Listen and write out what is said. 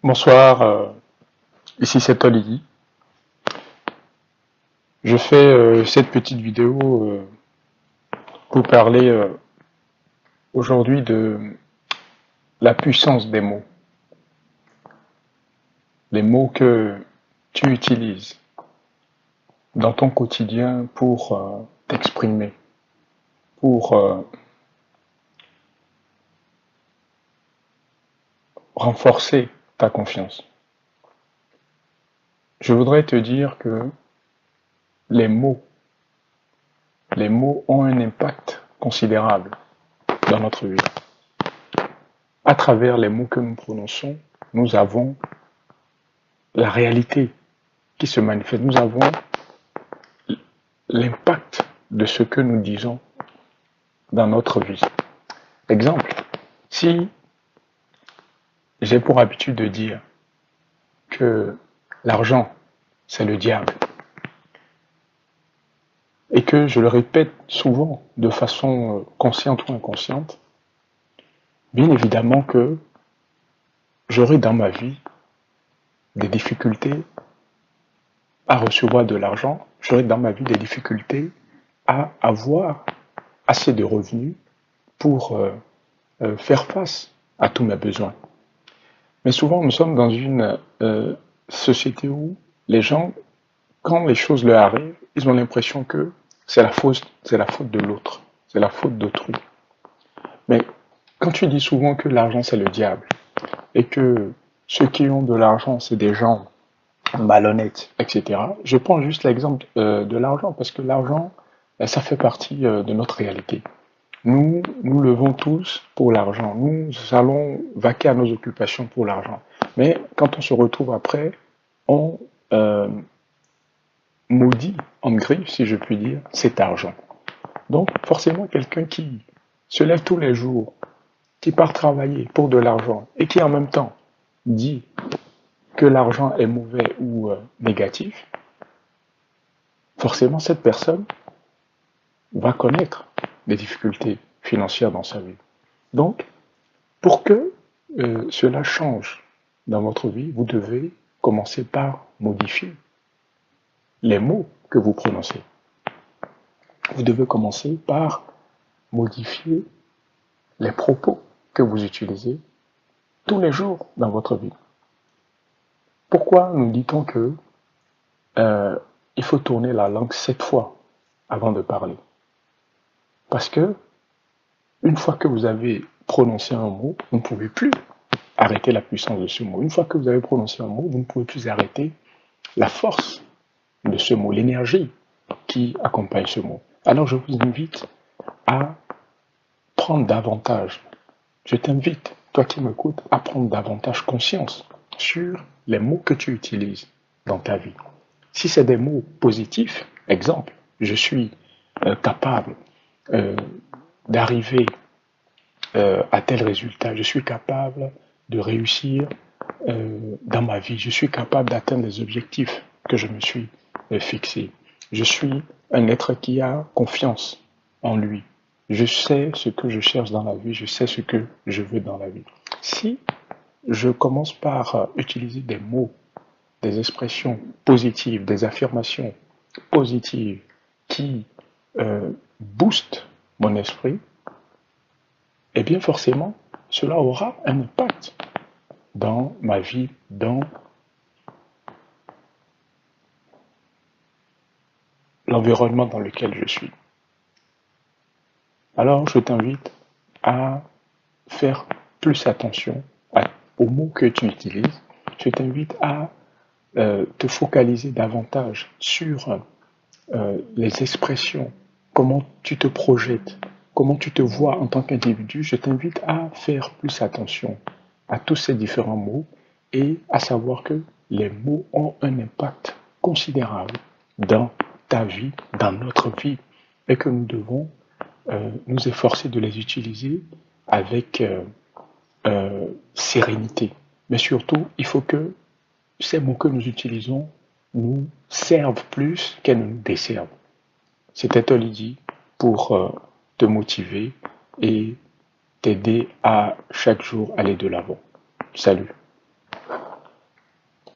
Bonsoir, ici c'est Olivier. Je fais cette petite vidéo pour parler aujourd'hui de la puissance des mots. Les mots que tu utilises dans ton quotidien pour t'exprimer, pour renforcer ta confiance. Je voudrais te dire que les mots, les mots ont un impact considérable dans notre vie. À travers les mots que nous prononçons, nous avons la réalité qui se manifeste. Nous avons l'impact de ce que nous disons dans notre vie. Exemple, si j'ai pour habitude de dire que l'argent, c'est le diable, et que je le répète souvent de façon consciente ou inconsciente, bien évidemment que j'aurai dans ma vie des difficultés à recevoir de l'argent, j'aurai dans ma vie des difficultés à avoir assez de revenus pour faire face à tous mes besoins. Mais souvent, nous sommes dans une société où les gens, quand les choses leur arrivent, ils ont l'impression que c'est la faute de l'autre, c'est la faute d'autrui. Mais quand tu dis souvent que l'argent c'est le diable et que ceux qui ont de l'argent c'est des gens malhonnêtes, etc. Je prends juste l'exemple de l'argent parce que l'argent, ça fait partie de notre réalité. Nous levons tous pour l'argent. Nous allons vaquer à nos occupations pour l'argent. Mais quand on se retrouve après, on maudit, en griffe, si je puis dire, cet argent. Donc, forcément, quelqu'un qui se lève tous les jours, qui part travailler pour de l'argent et qui en même temps dit que l'argent est mauvais ou négatif, forcément, cette personne va connaître des difficultés financières dans sa vie. Donc, pour que cela change dans votre vie, vous devez commencer par modifier les mots que vous prononcez. Vous devez commencer par modifier les propos que vous utilisez tous les jours dans votre vie. Pourquoi nous dit-on que il faut tourner la langue 7 fois avant de parler? Parce que une fois que vous avez prononcé un mot, vous ne pouvez plus arrêter la puissance de ce mot. Une fois que vous avez prononcé un mot, vous ne pouvez plus arrêter la force de ce mot, l'énergie qui accompagne ce mot. Alors je vous invite à prendre davantage, je t'invite, toi qui m'écoutes, à prendre davantage conscience sur les mots que tu utilises dans ta vie. Si c'est des mots positifs, exemple, je suis capable d'arriver à tel résultat, je suis capable de réussir dans ma vie, je suis capable d'atteindre les objectifs que je me suis fixés. Je suis un être qui a confiance en lui. Je sais ce que je cherche dans la vie, je sais ce que je veux dans la vie. Si je commence par utiliser des mots, des expressions positives, des affirmations positives qui boostent mon esprit, eh bien forcément, cela aura un impact dans ma vie, dans l'environnement dans lequel je suis. Alors, je t'invite à faire plus attention aux mots que tu utilises. Je t'invite à te focaliser davantage sur les expressions, comment tu te projettes, comment tu te vois en tant qu'individu. Je t'invite à faire plus attention à tous ces différents mots et à savoir que les mots ont un impact considérable dans ta vie, dans notre vie, et que nous devons nous efforcer de les utiliser avec sérénité. Mais surtout, il faut que ces mots que nous utilisons nous servent plus qu'elles ne nous desservent. C'était Olivier pour te motiver et t'aider à chaque jour aller de l'avant. Salut.